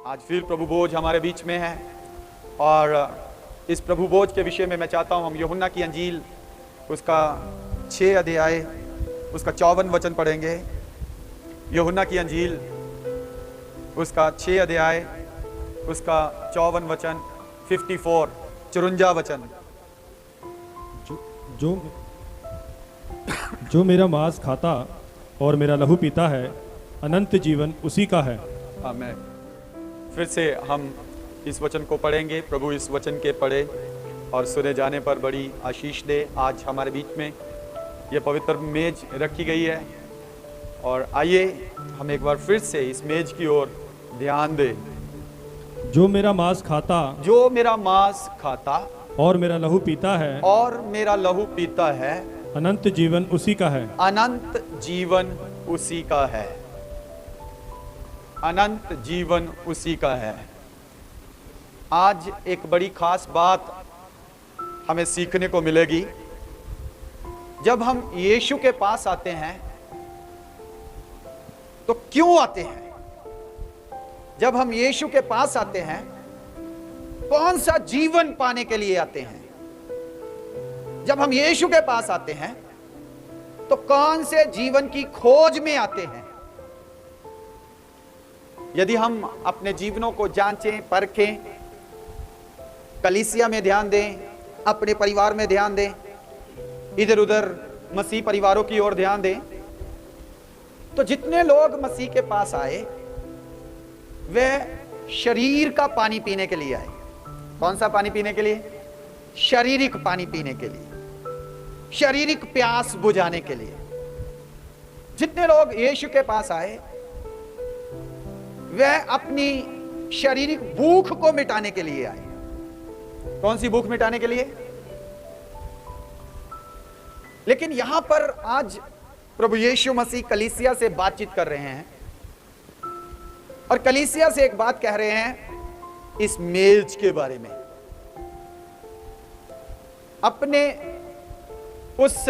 आज फिर प्रभु भोज हमारे बीच में है और इस प्रभु भोज के विषय में मैं चाहता हूं हम यूहन्ना की अंजील उसका 6 अध्याय उसका 54 वचन पढ़ेंगे। यूहन्ना की अंजील उसका 6 अध्याय उसका 54 वचन 54 वचन। जो मेरा मांस खाता और मेरा लहू पीता है अनंत जीवन उसी का है। आमीन। फिर से हम इस वचन को पढ़ेंगे। प्रभु इस वचन के पढ़े और सुने जाने पर बड़ी आशीष दे। आज हमारे बीच में ये पवित्र मेज रखी गई है और आइए हम एक बार फिर से इस मेज की ओर ध्यान दें। जो मेरा मांस खाता और मेरा लहू पीता है अनंत जीवन उसी का है। अनंत जीवन उसी का है। अनंत जीवन उसी का है। आज एक बड़ी खास बात हमें सीखने को मिलेगी। जब हम यीशु के पास आते हैं तो क्यों आते हैं? जब हम यीशु के पास आते हैं कौन सा जीवन पाने के लिए आते हैं? जब हम यीशु के पास आते हैं तो कौन से जीवन की खोज में आते हैं? यदि हम अपने जीवनों को जांचें, परखें, कलीसिया में ध्यान दें, अपने परिवार में ध्यान दें, इधर उधर मसीह परिवारों की ओर ध्यान दें, तो जितने लोग मसीह के पास आए वे शरीर का पानी पीने के लिए आए। कौन सा पानी पीने के लिए? शारीरिक पानी पीने के लिए, शारीरिक प्यास बुझाने के लिए। जितने लोग यीशु के पास आए वे अपनी शारीरिक भूख को मिटाने के लिए आए। कौन सी भूख मिटाने के लिए? लेकिन यहां पर आज प्रभु यीशु मसीह कलीसिया से बातचीत कर रहे हैं और कलीसिया से एक बात कह रहे हैं इस मेज के बारे में, अपने उस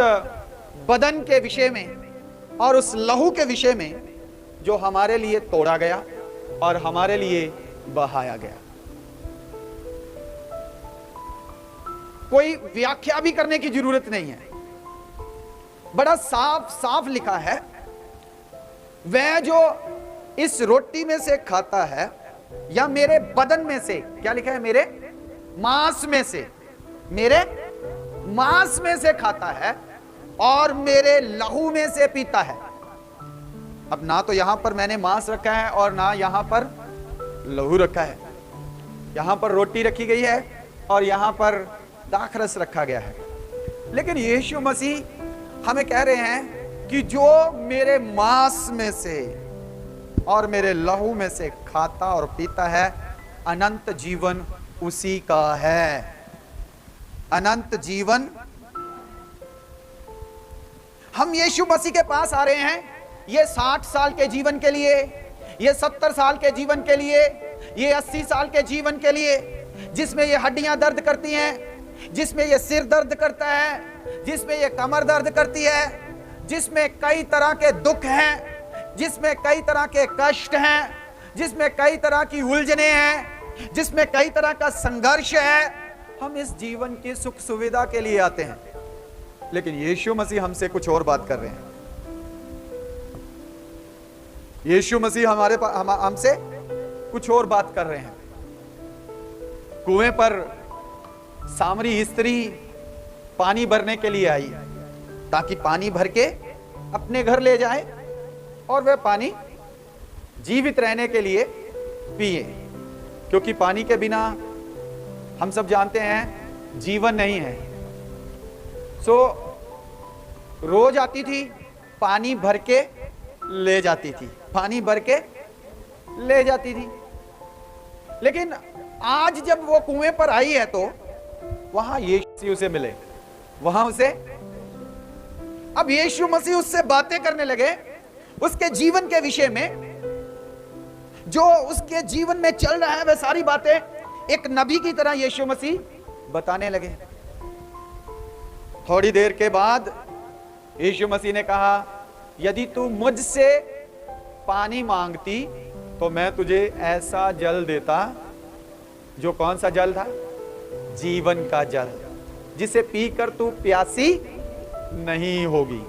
बदन के विषय में और उस लहू के विषय में जो हमारे लिए तोड़ा गया और हमारे लिए बहाया गया। कोई व्याख्या भी करने की जरूरत नहीं है, बड़ा साफ साफ लिखा है, वह जो इस रोटी में से खाता है या मेरे बदन में से, क्या लिखा है? मेरे मांस में से, मेरे मांस में से खाता है और मेरे लहू में से पीता है। अब ना तो यहां पर मैंने मांस रखा है और ना यहां पर लहू रखा है। यहां पर रोटी रखी गई है और यहां पर दाखरस रखा गया है। लेकिन यीशु मसीह हमें कह रहे हैं कि जो मेरे मांस में से और मेरे लहू में से खाता और पीता है अनंत जीवन उसी का है। अनंत जीवन। हम यीशु मसीह के पास आ रहे हैं ये 60 साल के जीवन के लिए, ये 70 साल के जीवन के लिए, ये 80 साल के जीवन के लिए, जिसमें ये हड्डियां दर्द करती हैं, जिसमें ये सिर दर्द करता है, जिसमें ये कमर दर्द करती है, जिसमें कई तरह के दुख हैं, जिसमें कई तरह के कष्ट हैं, जिसमें कई तरह की उलझने हैं, जिसमें कई तरह का संघर्ष है। हम इस जीवन की सुख सुविधा के लिए आते हैं, लेकिन यीशु मसीह हमसे कुछ और बात कर रहे हैं। यीशु मसीह हमसे कुछ और बात कर रहे हैं। कुएं पर सामरी स्त्री पानी भरने के लिए आई ताकि पानी भर के अपने घर ले जाए और वह पानी जीवित रहने के लिए पिए, क्योंकि पानी के बिना हम सब जानते हैं जीवन नहीं है। सो रोज आती थी, पानी भर के ले जाती थी, पानी भर के ले जाती थी। लेकिन आज जब वो कुएं पर आई है तो वहां यीशु मसीह उसे मिले, वहां उसे, अब यीशु मसीह उससे बातें करने लगे उसके जीवन के विषय में। जो उसके जीवन में चल रहा है वह सारी बातें एक नबी की तरह यीशु मसीह बताने लगे। थोड़ी देर के बाद यीशु मसीह ने कहा, यदि तू मुझसे पानी मांगती तो मैं तुझे ऐसा जल देता, जो कौन सा जल था? जीवन का जल, जिसे पीकर तू प्यासी नहीं होगी।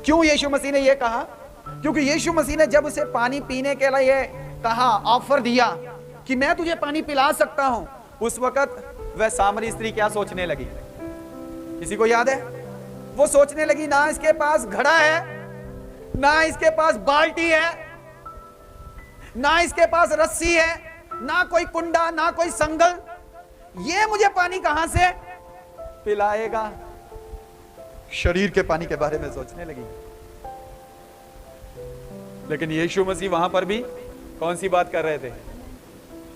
क्यों यीशु मसीह ने यह कहा? क्योंकि यीशु मसीह ने जब उसे पानी पीने के लिए कहा, ऑफर दिया कि मैं तुझे पानी पिला सकता हूं, उस वक्त वह सामरी स्त्री क्या सोचने लगी? किसी को याद है? वो सोचने लगी, ना इसके पास घड़ा है, ना इसके पास बाल्टी है, ना इसके पास रस्सी है, ना कोई कुंडा, ना कोई संगल, ये मुझे पानी कहां से पिलाएगा? शरीर के पानी के बारे में सोचने लगी। लेकिन यीशु मसीह वहां पर भी कौन सी बात कर रहे थे?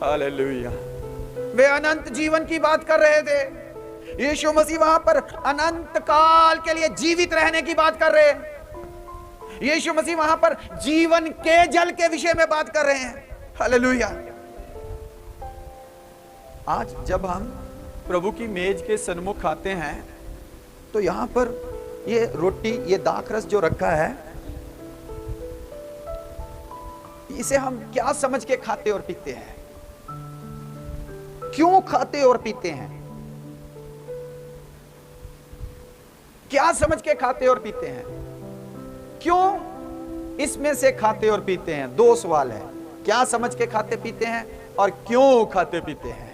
हालेलुया, वे अनंत जीवन की बात कर रहे थे। यीशु मसीह वहां पर अनंत काल के लिए जीवित रहने की बात कर रहे हैं। यीशु मसीह वहां पर जीवन के जल के विषय में बात कर रहे हैं। हालेलुया। आज जब हम प्रभु की मेज के सन्मुख आते हैं तो यहां पर ये रोटी, ये दाखरस जो रखा है, इसे हम क्या समझ के खाते और पीते हैं? क्यों खाते और पीते हैं? क्या समझ के खाते और पीते हैं? क्यों इसमें से खाते और पीते हैं? दो सवाल है, क्या समझ के खाते पीते हैं और क्यों खाते पीते हैं?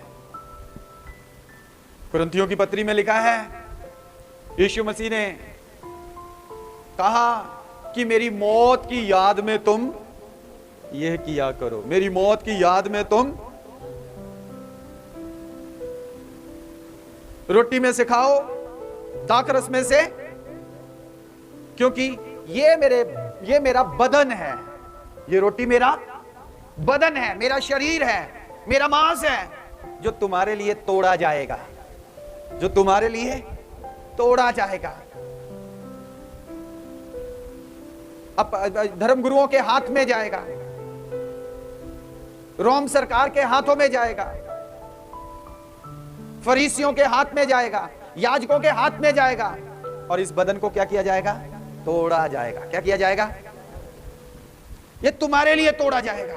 कुरिन्थियों की पत्री में लिखा है, यीशु मसीह ने कहा कि मेरी मौत की याद में तुम यह किया करो, मेरी मौत की याद में तुम रोटी में से खाओ, दाखरस में से, क्योंकि ये मेरा बदन है। ये रोटी मेरा बदन है, मेरा शरीर है, मेरा मांस है, जो तुम्हारे लिए तोड़ा जाएगा, जो तुम्हारे लिए तोड़ा जाएगा। अब धर्मगुरुओं के हाथ में जाएगा, रोम सरकार के हाथों में जाएगा, फरीसियों के हाथ में जाएगा, याजकों के हाथ में जाएगा, और इस बदन को क्या किया जाएगा? तोड़ा जाएगा। क्या किया जाएगा? ये तुम्हारे लिए तोड़ा जाएगा,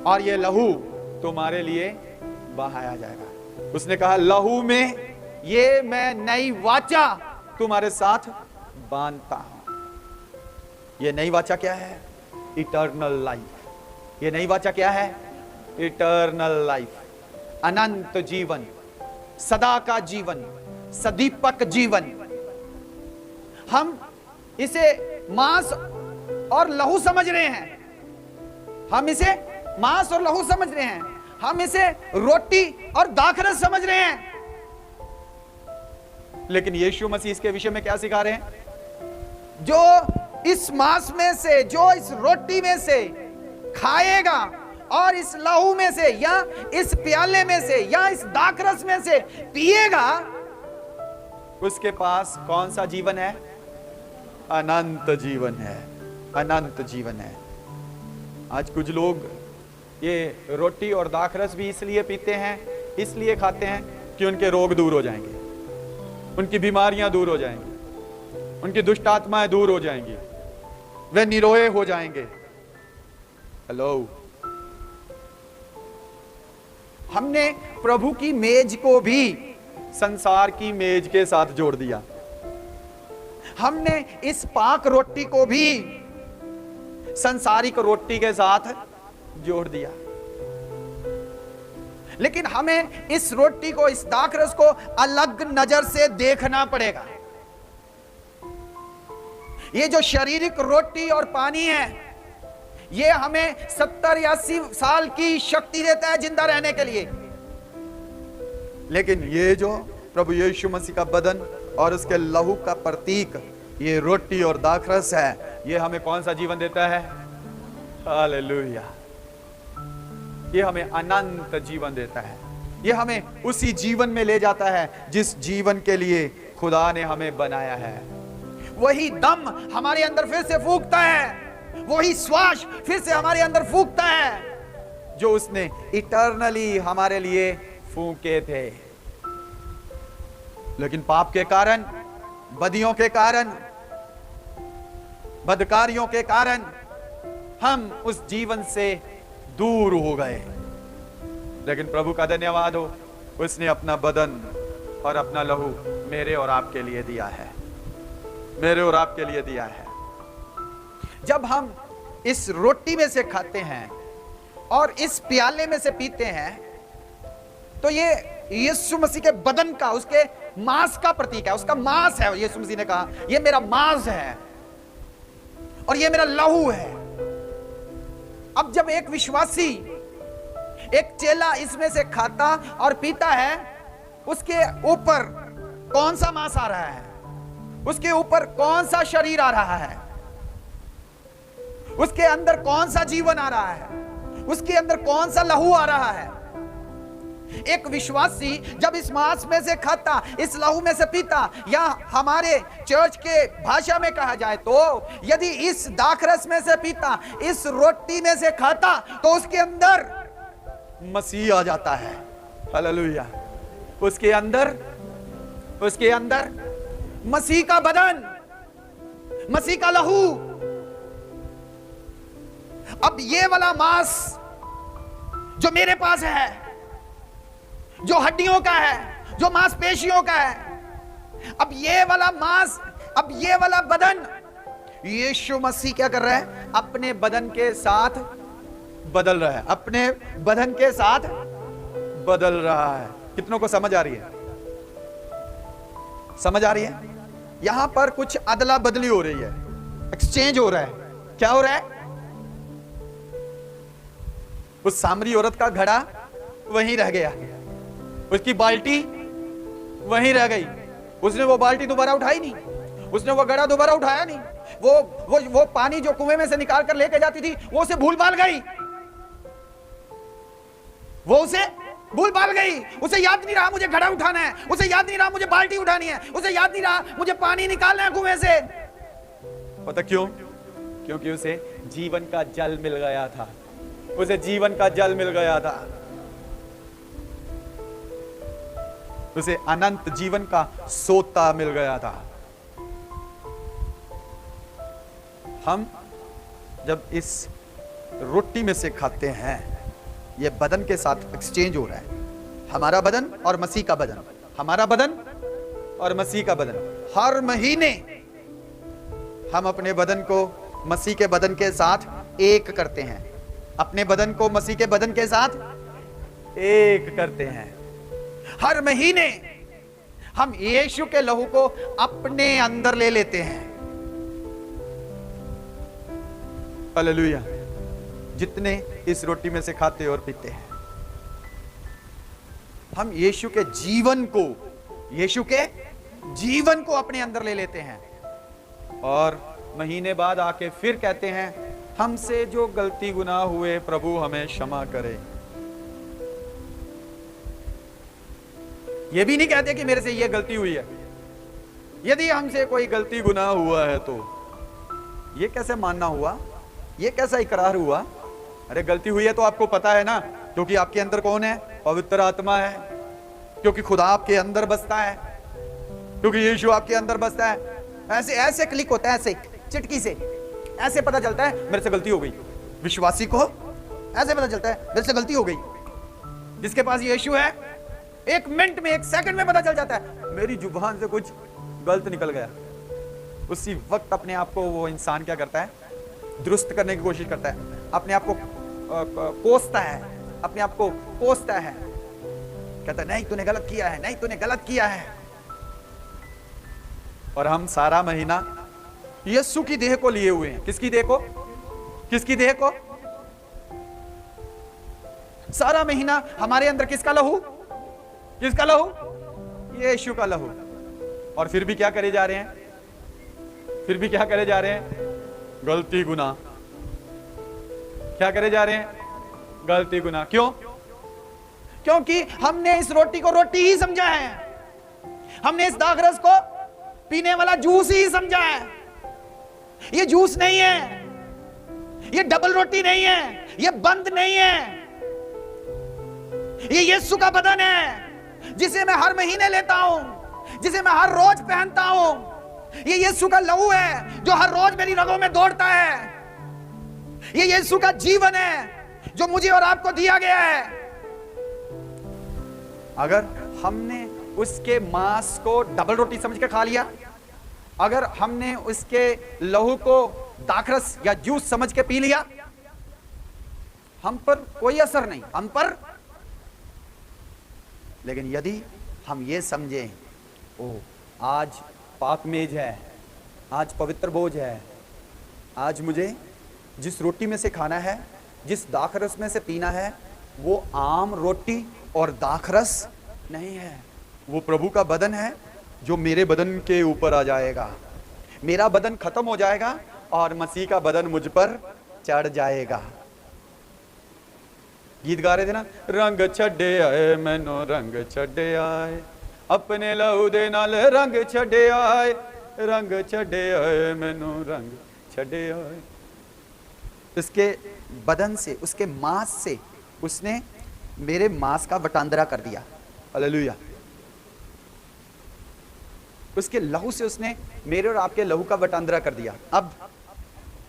और ये लहू तुम्हारे लिए बहाया जाएगा। उसने कहा, लहू में ये मैं नई वाचा तुम्हारे साथ बांधता हूं। ये नई वाचा क्या है? Eternal life. ये नई वाचा क्या है? इटर्नल लाइफ, अनंत जीवन, सदा का जीवन, सदीपक जीवन। हम इसे मांस और लहू समझ रहे हैं, हम इसे मांस और लहू समझ रहे हैं, हम इसे रोटी और दाखरस समझ रहे हैं। लेकिन यीशु मसीह इसके विषय में क्या सिखा रहे हैं? जो इस मांस में से, जो इस रोटी में से खाएगा और इस लहू में से या इस प्याले में से या इस दाखरस में से पिएगा, उसके पास कौन सा जीवन है? अनंत जीवन है, अनंत जीवन है। आज कुछ लोग ये रोटी और दाखरस भी इसलिए पीते हैं, इसलिए खाते हैं कि उनके रोग दूर हो जाएंगे, उनकी बीमारियां दूर हो जाएंगी, उनकी दुष्ट आत्माएं दूर हो जाएंगी, वे निरोए हो जाएंगे। हेलो, हमने प्रभु की मेज को भी संसार की मेज के साथ जोड़ दिया। हमने इस पाक रोटी को भी संसारिक रोटी के साथ जोड़ दिया। लेकिन हमें इस रोटी को, इस दाखरस को अलग नजर से देखना पड़ेगा। ये जो शारीरिक रोटी और पानी है, ये हमें 70 या 80 साल की शक्ति देता है जिंदा रहने के लिए। लेकिन ये जो प्रभु यीशु मसीह का बदन और उसके लहू का प्रतीक, ये रोटी और दाखरस है, ये हमें कौन सा जीवन देता है? हालेलुया। ये हमें अनंत जीवन देता है। ये हमें उसी जीवन में ले जाता है जिस जीवन के लिए खुदा ने हमें बनाया है। वही दम हमारे अंदर फिर से फूंकता है, वही श्वास फिर से हमारे अंदर फूंकता है जो उसने इटर्नली हमारे लिए फूंके थे। लेकिन पाप के कारण, बदियों के कारण, बदकारियों के कारण हम उस जीवन से दूर हो गए। लेकिन प्रभु का धन्यवाद हो, उसने अपना बदन और अपना लहू मेरे और आपके लिए दिया है, मेरे और आपके लिए दिया है। जब हम इस रोटी में से खाते हैं और इस प्याले में से पीते हैं, तो ये यीशु मसीह के बदन का, उसके मांस का प्रतीक है, उसका मांस है। यीशु मसीह ने कहा, ये मेरा मांस है और ये मेरा लहू है। अब जब एक विश्वासी, एक चेला इसमें से खाता और पीता है, उसके ऊपर कौन सा मांस आ रहा है, उसके ऊपर कौन सा शरीर आ रहा है, उसके अंदर कौन सा जीवन आ रहा है, उसके अंदर कौन सा लहू आ रहा है। एक विश्वासी जब इस मांस में से खाता, इस लहू में से पीता, या हमारे चर्च के भाषा में कहा जाए तो यदि इस दाखरस में से पीता, इस रोटी में से खाता, तो उसके अंदर मसीह आ जाता है। हालेलुया। उसके अंदर मसीह का बदन, मसीह का लहू। अब ये वाला मांस जो मेरे पास है, जो हड्डियों का है, जो मांसपेशियों का है, अब ये वाला मांस, अब ये वाला बदन, यीशु मसीह क्या कर रहा है? अपने बदन के साथ बदल रहा है, अपने बदन के साथ बदल रहा है। कितनों को समझ आ रही है? समझ आ रही है? यहां पर कुछ अदला बदली हो रही है, एक्सचेंज हो रहा है। क्या हो रहा है? उस सामरी औरत का घड़ा वहीं रह गया, उसकी बाल्टी वहीं रह गई। उसने वो बाल्टी दोबारा उठाई नहीं, उसने वो घड़ा दोबारा उठाया नहीं। वो पानी जो कुएं में से निकाल कर लेके जाती थी, वो उसे भूल भाल गई, वो उसे भूल भाल गई। उसे याद नहीं रहा मुझे घड़ा उठाना है, उसे याद नहीं रहा मुझे बाल्टी उठानी है, उसे याद नहीं रहा मुझे पानी निकालना है कुएं से। पता क्यों? क्योंकि उसे जीवन का जल मिल गया था, उसे जीवन का जल मिल गया था, उसे अनंत जीवन का सोता मिल गया था। हम जब इस रोटी में से खाते हैं, ये बदन के साथ एक्सचेंज हो रहा है। हमारा बदन और मसीह का बदन, हमारा बदन और मसीह का बदन। हर महीने हम अपने बदन को मसीह के बदन के साथ एक करते हैं, अपने बदन को मसीह के बदन के साथ एक करते हैं। हर महीने हम यीशु के लहू को अपने अंदर ले लेते हैं। हालेलुया। जितने इस रोटी में से खाते और पीते हैं, हम यीशु के जीवन को अपने अंदर ले लेते हैं। और महीने बाद आके फिर कहते हैं, हमसे जो गलती गुनाह हुए प्रभु हमें क्षमा करे। ये भी नहीं कहते कि मेरे से ये गलती हुई है। यदि हमसे कोई गलती गुनाह हुआ है तो ये कैसे मानना हुआ, ये कैसा इकरार हुआ? अरे गलती हुई है तो आपको पता है ना, क्योंकि आपके अंदर कौन है? पवित्र आत्मा है, क्योंकि खुदा आपके अंदर बसता है, क्योंकि यीशु आपके अंदर बसता है। ऐसे ऐसे क्लिक होता है, ऐसे चिटकी से ऐसे पता चलता है मेरे से गलती हो गई। विश्वासी को ऐसे पता चलता है मेरे से गलती हो गई। जिसके पास यीशु है, एक मिनट में, एक सेकंड में पता चल जाता है मेरी जुबान से कुछ गलत निकल गया। उसी वक्त अपने आप को वो इंसान क्या करता है? दुरुस्त करने की कोशिश करता है, अपने आप को कोसता है, अपने आप को कोसता है, कहता है नहीं तूने गलत किया है, नहीं तूने गलत किया है। और हम सारा महीना यीशु की देह को लिए हुए हैं। किसकी देह को? किसकी देह को? सारा महीना हमारे अंदर किसका लहू? किसका लहू? यीशु का लहू। और फिर भी क्या करे जा रहे हैं? फिर भी क्या करे जा रहे हैं? गलती गुनाह। क्या करे जा रहे हैं? गलती गुनाह। क्यों? क्योंकि हमने इस रोटी को रोटी ही समझा है, हमने इस दाखरस को पीने वाला जूस ही समझा है। ये जूस नहीं है, ये डबल रोटी नहीं है, ये बंद नहीं है, ये यीशु का बदन है जिसे मैं हर महीने लेता हूं, जिसे मैं हर रोज पहनता हूं। ये यीशु का लहू है जो हर रोज मेरी रगों में दौड़ता है। ये यीशु का जीवन है जो मुझे और आपको दिया गया है। अगर हमने उसके मांस को डबल रोटी समझ के खा लिया, अगर हमने उसके लहू को दाखरस या जूस समझ के पी लिया, हम पर कोई असर नहीं, हम पर। लेकिन यदि हम ये समझें, ओ आज पाक मेज है, आज पवित्र भोज है, आज मुझे जिस रोटी में से खाना है, जिस दाखरस में से पीना है, वो आम रोटी और दाखरस नहीं है, वो प्रभु का बदन है जो मेरे बदन के ऊपर आ जाएगा। मेरा बदन खत्म हो जाएगा और मसीह का बदन मुझ पर चढ़ जाएगा। गीत गा रहे थे ना, रंग छड़े आए मैनू रंग छड़े आए, अपने लहू दे नाल रंग छड़े आए, रंग छड़े आए मैनू रंग छड़े आए। उसके बदन से, उसके मांस से उसने मेरे मांस का वटांदरा कर दिया। हालेलुया। उसके लहू से उसने मेरे और आपके लहू का वटांदरा कर दिया। अब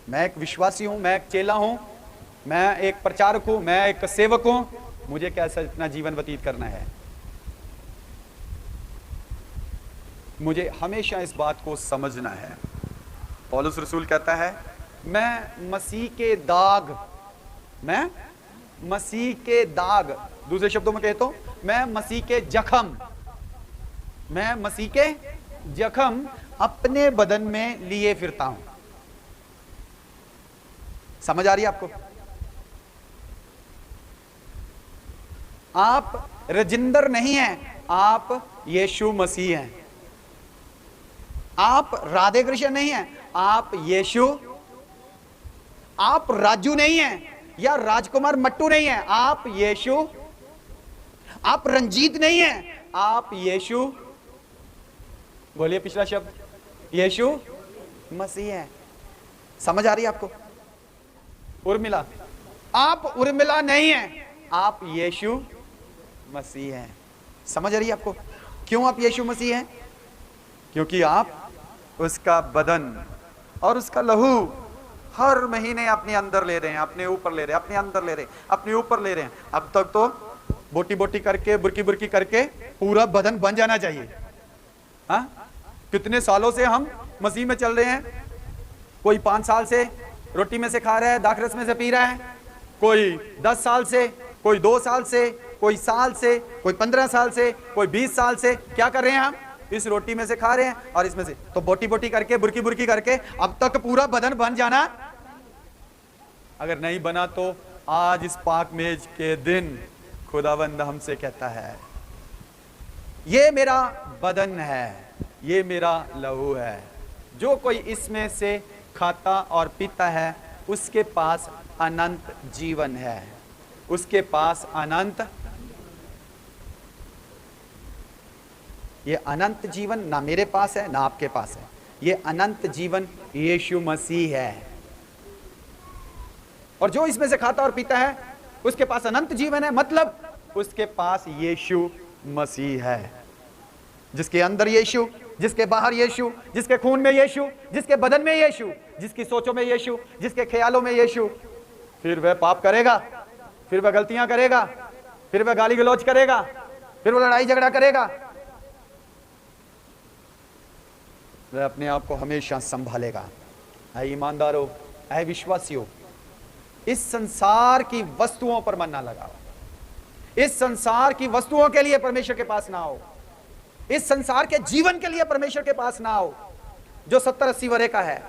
मैं एक विश्वासी हूं, मैं एक चेला हूं, मैं एक प्रचारक हूं, मैं एक सेवक हूं, मुझे कैसा अपना जीवन व्यतीत करना है। मुझे हमेशा इस बात को समझना है। पौलुस रसूल कहता है, मैं मसीह के दाग, मैं मसीह के दाग, दूसरे शब्दों में कहे तो मैं मसीह के जख्म, मैं मसीह के जख्म अपने बदन में लिए फिरता हूं। समझ आ रही है आपको? आप रजिंदर नहीं हैं, आप यीशु मसीह हैं। आप राधे कृष्ण नहीं हैं, आप यीशु। आप राजू नहीं हैं या राजकुमार मट्टू नहीं हैं, आप यीशु। आप रंजीत नहीं हैं, आप यीशु। बोलिए पिछला शब्द, यीशु मसीह है। समझ आ रही है आपको? उर्मिला, आप उर्मिला नहीं हैं, आप यीशु मसीह हैं। समझ आ रही है आपको? क्यों आप यीशु मसीह हैं? क्योंकि आप उसका बदन और उसका लहू हर महीने अपने अंदर ले रहे हैं, अपने ऊपर ले रहे हैं, अपने अंदर ले रहे हैं, अपने ऊपर ले रहे हैं। अब तक तो बोटी बोटी करके, बुरकी बुरकी करके पूरा बदन बन जाना चाहिए। हाँ, कितने सालों से हम मसीह में चल रहे हैं। कोई 5 साल से रोटी में से खा रहा है, दाखरस में से पी रहा है, कोई 10 साल से, कोई 2 साल से, कोई साल से, कोई 15 साल से, कोई 20 साल से। क्या कर रहे हैं हम? इस रोटी में से खा रहे हैं और इसमें से तो बोटी बोटी करके, बुरकी बुरकी करके अब तक पूरा बदन बन जाना। अगर नहीं बना तो आज इस पाक मेज के दिन खुदावंद हमसे कहता है, ये मेरा बदन है, ये मेरा लहू है, जो कोई इसमें से खाता और पीता है उसके पास अनंत जीवन है, उसके पास अनंत। ये अनंत जीवन ना मेरे पास है ना आपके पास है, ये अनंत जीवन यीशु मसीह है। और जो इसमें से खाता और पीता है उसके पास अनंत जीवन है, मतलब उसके पास यीशु मसीह है। जिसके अंदर यीशु, जिसके बाहर यीशु, जिसके खून में यीशु, जिसके बदन में यीशु, जिसकी सोचों में यीशु, जिसके ख्यालों में यीशु। फिर वह पाप करेगा, फिर वह गलतियां करेगा, फिर वह गाली गलौज करेगा, फिर वह लड़ाई झगड़ा करेगा। वह अपने आप को हमेशा संभालेगा। ऐ ईमानदारों, ऐ विश्वासियों, इस संसार की वस्तुओं पर मन ना लगाओ। इस संसार की वस्तुओं के लिए परमेश्वर के पास ना आओ। इस संसार के जीवन के लिए परमेश्वर के पास ना आओ जो 70-80 वर्ष का है।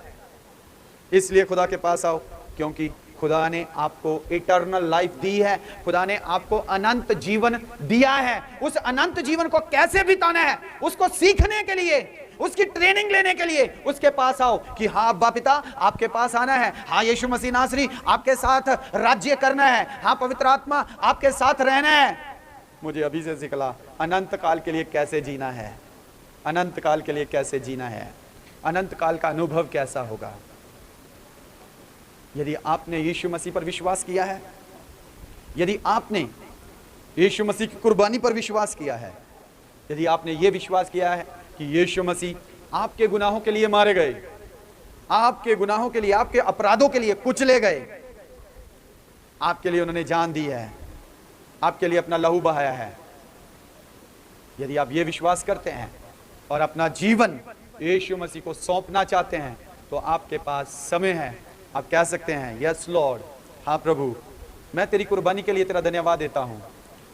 इसलिए खुदा के पास आओ क्योंकि खुदा ने आपको इटर्नल लाइफ दी है, खुदा ने आपको अनंत जीवन दिया है। उस अनंत जीवन को कैसे बिताना है उसको सीखने के लिए, उसकी ट्रेनिंग लेने के लिए उसके पास आओ कि हाँ अब्बा पिता आपके पास आना है, हाँ यीशु मसीह नासरी आपके साथ राज्य करना है, हाँ पवित्र आत्मा आपके साथ रहना है। मुझे अभी से सिखला अनंत काल के लिए कैसे जीना है, अनंत काल के लिए कैसे जीना है, अनंत काल का अनुभव कैसा होगा। यदि आपने यीशु मसीह पर विश्वास किया है, यदि आपने यीशु मसीह की कुर्बानी पर विश्वास किया है, यदि आपने ये विश्वास किया है कि यीशु मसीह आपके गुनाहों के लिए मारे गए, आपके गुनाहों के लिए, आपके अपराधों के लिए कुचले गए, आपके लिए उन्होंने जान दी है, आपके लिए अपना लहू बहाया है। यदि आप ये विश्वास करते हैं और अपना जीवन यीशु मसीह को सौंपना चाहते हैं तो आपके पास समय है। आप कह सकते हैं यस लॉर्ड, हाँ प्रभु, मैं तेरी कुर्बानी के लिए तेरा धन्यवाद देता हूँ।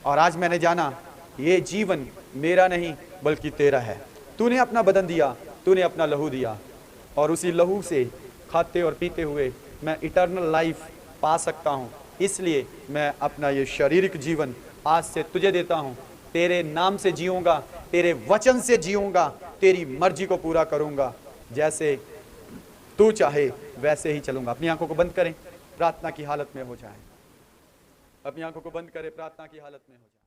और आज मैंने जाना ये जीवन मेरा नहीं बल्कि तेरा है। तूने अपना बदन दिया, तूने अपना लहू दिया, और उसी लहू से खाते और पीते हुए मैं इटर्नल लाइफ पा सकता हूँ। इसलिए मैं अपना ये शारीरिक जीवन आज से तुझे देता हूँ। तेरे नाम से जीऊँगा, तेरे वचन से जीऊँगा, तेरी मर्जी को पूरा करूँगा। जैसे तू चाहे वैसे ही चलूँगा। अपनी आंखों को बंद करें, प्रार्थना की हालत में हो जाए। अपनी आंखों को बंद करें, प्रार्थना की हालत में हो जाए।